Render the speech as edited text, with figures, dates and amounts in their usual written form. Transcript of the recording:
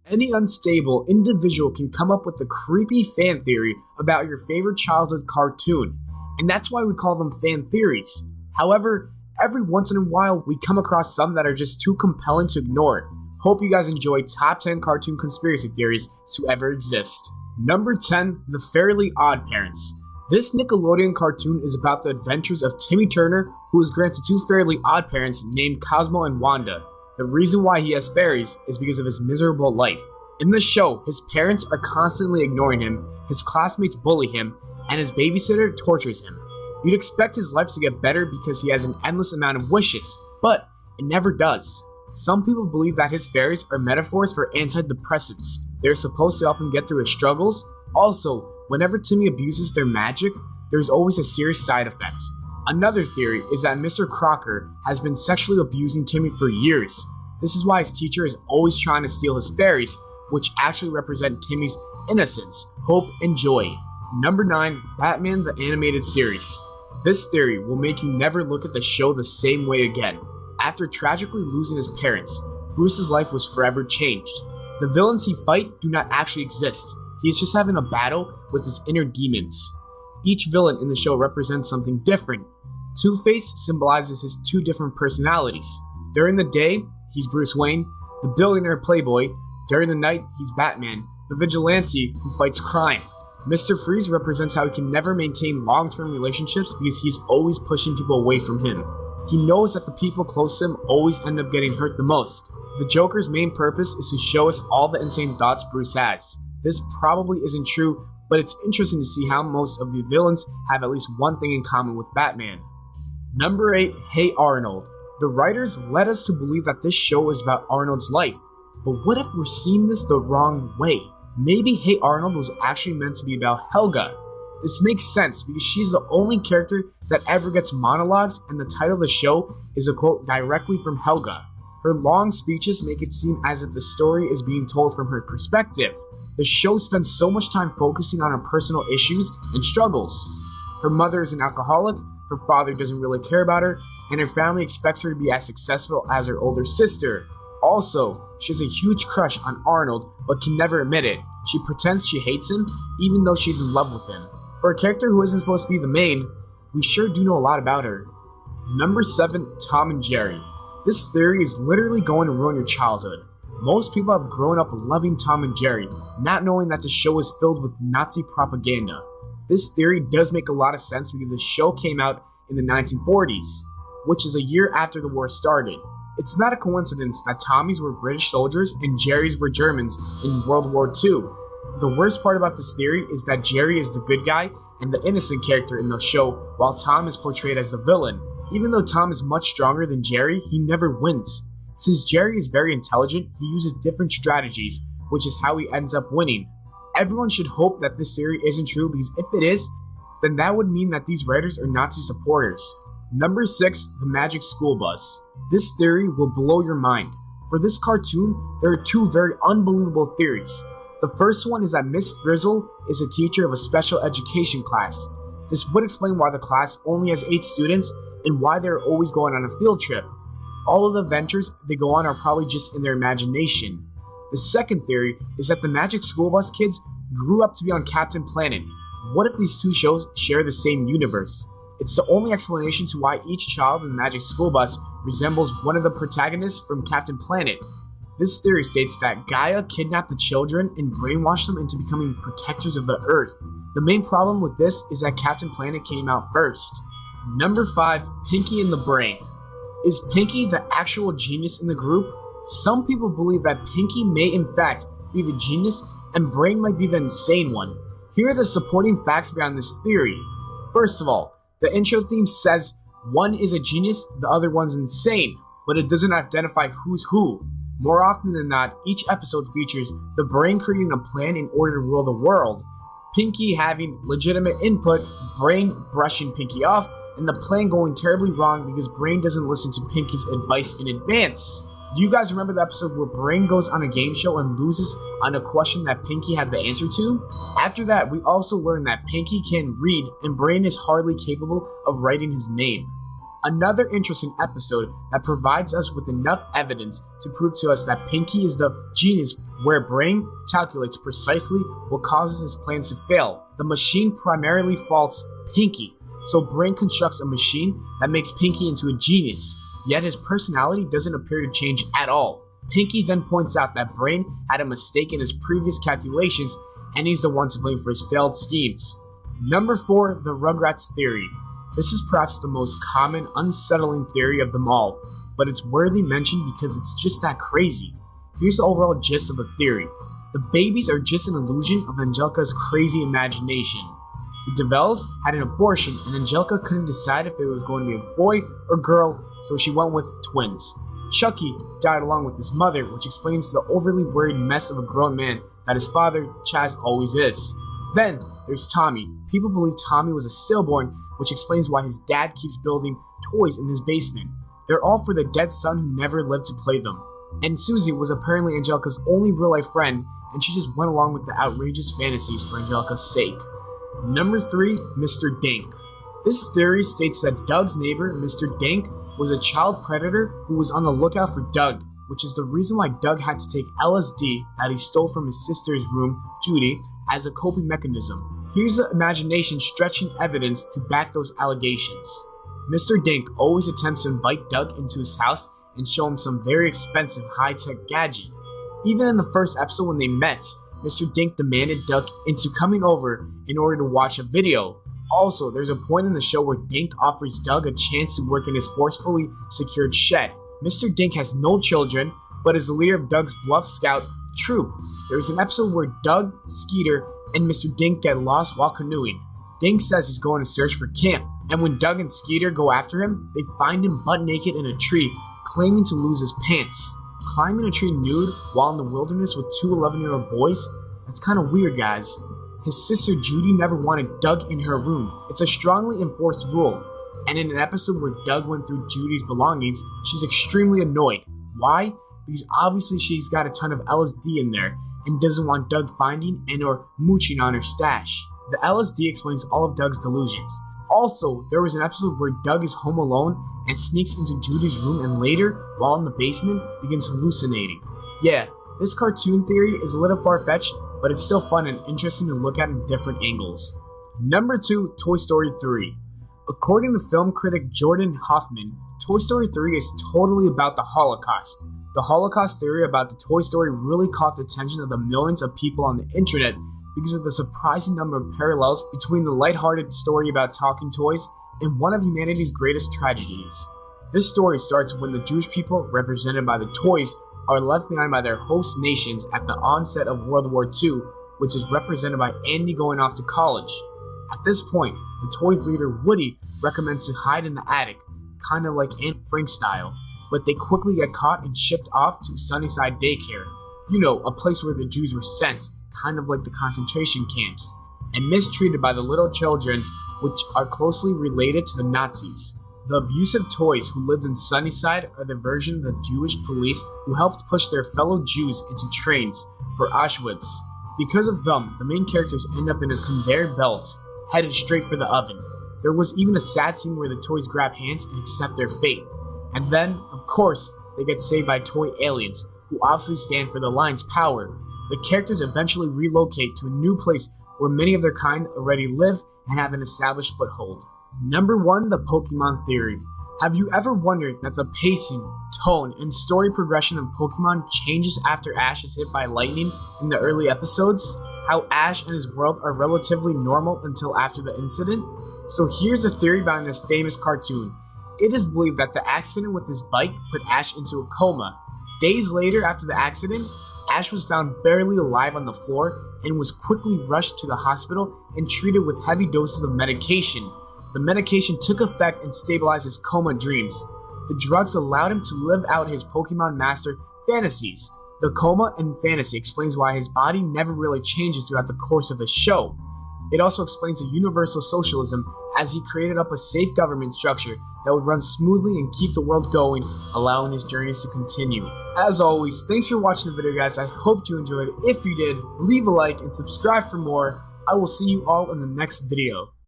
Any unstable individual can come up with a creepy fan theory about your favorite childhood cartoon, and that's why we call them fan theories. However, every once in a while we come across some that are just too compelling to ignore. Hope you guys enjoy top 10 cartoon conspiracy theories to ever exist. Number 10, The Fairly Odd Parents. This Nickelodeon cartoon is about the adventures of Timmy Turner, who is granted two fairly odd parents named Cosmo and Wanda. The reason why he has fairies is because of his miserable life. In the show, his parents are constantly ignoring him, his classmates bully him, and his babysitter tortures him. You'd expect his life to get better because he has an endless amount of wishes, but it never does. Some people believe that his fairies are metaphors for antidepressants. They're supposed to help him get through his struggles. Also, whenever Timmy abuses their magic, there's always a serious side effect. Another theory is that Mr. Crocker has been sexually abusing Timmy for years. This is why his teacher is always trying to steal his fairies, which actually represent Timmy's innocence, hope, and joy. Number 9, Batman the Animated Series. This theory will make you never look at the show the same way again. After tragically losing his parents, Bruce's life was forever changed. The villains he fights do not actually exist. He is just having a battle with his inner demons. Each villain in the show represents something different. Two-Face symbolizes his two different personalities. During the day, he's Bruce Wayne, the billionaire playboy. During the night, he's Batman, the vigilante who fights crime. Mr. Freeze represents how he can never maintain long-term relationships because he's always pushing people away from him. He knows that the people close to him always end up getting hurt the most. The Joker's main purpose is to show us all the insane thoughts Bruce has. This probably isn't true, but it's interesting to see how most of the villains have at least one thing in common with Batman. Number 8, Hey Arnold. The writers led us to believe that this show is about Arnold's life, but what if we're seeing this the wrong way? Maybe Hey Arnold was actually meant to be about Helga. This makes sense because she's the only character that ever gets monologues, and the title of the show is a quote directly from Helga. Her long speeches make it seem as if the story is being told from her perspective. The show spends so much time focusing on her personal issues and struggles. Her mother is an alcoholic, her father doesn't really care about her, and her family expects her to be as successful as her older sister. Also, she has a huge crush on Arnold, but can never admit it. She pretends she hates him, even though she's in love with him. For a character who isn't supposed to be the main, we sure do know a lot about her. Number 7, Tom and Jerry. This theory is literally going to ruin your childhood. Most people have grown up loving Tom and Jerry, not knowing that the show is filled with Nazi propaganda. This theory does make a lot of sense because the show came out in the 1940s, which is a year after the war started. It's not a coincidence that Tommies were British soldiers and Jerrys were Germans in World War II. The worst part about this theory is that Jerry is the good guy and the innocent character in the show, while Tom is portrayed as the villain. Even though Tom is much stronger than Jerry, he never wins. Since Jerry is very intelligent, he uses different strategies, which is how he ends up winning. Everyone should hope that this theory isn't true because if it is, then that would mean that these writers are Nazi supporters. Number 6, The Magic School Bus. This theory will blow your mind. For this cartoon, there are two very unbelievable theories. The first one is that Miss Frizzle is a teacher of a special education class. This would explain why the class only has 8 students and why they're always going on a field trip. All of the adventures they go on are probably just in their imagination. The second theory is that the Magic School Bus kids grew up to be on Captain Planet. What if these two shows share the same universe? It's the only explanation to why each child in the Magic School Bus resembles one of the protagonists from Captain Planet. This theory states that Gaia kidnapped the children and brainwashed them into becoming protectors of the Earth. The main problem with this is that Captain Planet came out first. Number 5, Pinky and the Brain. Is Pinky the actual genius in the group? Some people believe that Pinky may in fact be the genius and Brain might be the insane one. Here are the supporting facts behind this theory. First of all, the intro theme says one is a genius, the other one's insane, but it doesn't identify who's who. More often than not, each episode features the Brain creating a plan in order to rule the world, Pinky having legitimate input, Brain brushing Pinky off, and the plan going terribly wrong because Brain doesn't listen to Pinky's advice in advance. Do you guys remember the episode where Brain goes on a game show and loses on a question that Pinky had the answer to? After that, we also learn that Pinky can read and Brain is hardly capable of writing his name. Another interesting episode that provides us with enough evidence to prove to us that Pinky is the genius where Brain calculates precisely what causes his plans to fail. The machine primarily faults Pinky, so Brain constructs a machine that makes Pinky into a genius, yet his personality doesn't appear to change at all. Pinky then points out that Brain had a mistake in his previous calculations and he's the one to blame for his failed schemes. Number 4, the Rugrats theory. This is perhaps the most common, unsettling theory of them all, but it's worthy mention because it's just that crazy. Here's the overall gist of the theory. The babies are just an illusion of Angelica's crazy imagination. The DeVelles had an abortion and Angelica couldn't decide if it was going to be a boy or girl, so she went with twins. Chucky died along with his mother, which explains the overly worried mess of a grown man that his father, Chaz, always is. Then there's Tommy. People believe Tommy was a stillborn, which explains why his dad keeps building toys in his basement. They're all for the dead son who never lived to play them. And Susie was apparently Angelica's only real-life friend, and she just went along with the outrageous fantasies for Angelica's sake. Number 3, Mr. Dink. This theory states that Doug's neighbor, Mr. Dink, was a child predator who was on the lookout for Doug, which is the reason why Doug had to take LSD that he stole from his sister's room, Judy, as a coping mechanism. Here's the imagination stretching evidence to back those allegations. Mr. Dink always attempts to invite Doug into his house and show him some very expensive high-tech gadget. Even in the first episode when they met, Mr. Dink demanded Doug into coming over in order to watch a video. Also, there's a point in the show where Dink offers Doug a chance to work in his forcefully secured shed. Mr. Dink has no children, but is the leader of Doug's Bluff Scout troop. There's an episode where Doug, Skeeter, and Mr. Dink get lost while canoeing. Dink says he's going to search for camp, and when Doug and Skeeter go after him, they find him butt naked in a tree, claiming to lose his pants. Climbing a tree nude while in the wilderness with two 11-year-old boys? That's kind of weird, guys. His sister Judy never wanted Doug in her room. It's a strongly enforced rule. And in an episode where Doug went through Judy's belongings, she's extremely annoyed. Why? Because obviously she's got a ton of LSD in there and doesn't want Doug finding and or mooching on her stash. The LSD explains all of Doug's delusions. Also, there was an episode where Doug is home alone and sneaks into Judy's room and later, while in the basement, begins hallucinating. Yeah, this cartoon theory is a little far-fetched, but it's still fun and interesting to look at in different angles. Number 2, Toy Story 3. According to film critic Jordan Hoffman, Toy Story 3 is totally about the Holocaust. The Holocaust theory about the Toy Story really caught the attention of the millions of people on the internet because of the surprising number of parallels between the lighthearted story about talking toys and one of humanity's greatest tragedies. This story starts when the Jewish people, represented by the toys, are left behind by their host nations at the onset of World War II, which is represented by Andy going off to college. At this point, the toys leader Woody recommends to hide in the attic, kind of like Aunt Frank style, but they quickly get caught and shipped off to Sunnyside Daycare, you know, a place where the Jews were sent, kind of like the concentration camps, and mistreated by the little children, which are closely related to the Nazis. The abusive toys who lived in Sunnyside are the version of the Jewish police who helped push their fellow Jews into trains for Auschwitz. Because of them, the main characters end up in a conveyor belt, headed straight for the oven. There was even a sad scene where the toys grab hands and accept their fate. And then, of course, they get saved by toy aliens, who obviously stand for the line's power. The characters eventually relocate to a new place where many of their kind already live and have an established foothold. Number 1, the Pokemon theory. Have you ever wondered that the pacing, tone, and story progression of Pokemon changes after Ash is hit by lightning in the early episodes? How Ash and his world are relatively normal until after the incident? So here's a theory behind this famous cartoon. It is believed that the accident with his bike put Ash into a coma. Days later after the accident, Ash was found barely alive on the floor and was quickly rushed to the hospital and treated with heavy doses of medication. The medication took effect and stabilized his coma dreams. The drugs allowed him to live out his Pokemon Master fantasies. The coma and fantasy explains why his body never really changes throughout the course of the show. It also explains the universal socialism as he created up a safe government structure that would run smoothly and keep the world going, allowing his journeys to continue. As always, thanks for watching the video, guys. I hope you enjoyed. If you did, leave a like and subscribe for more. I will see you all in the next video.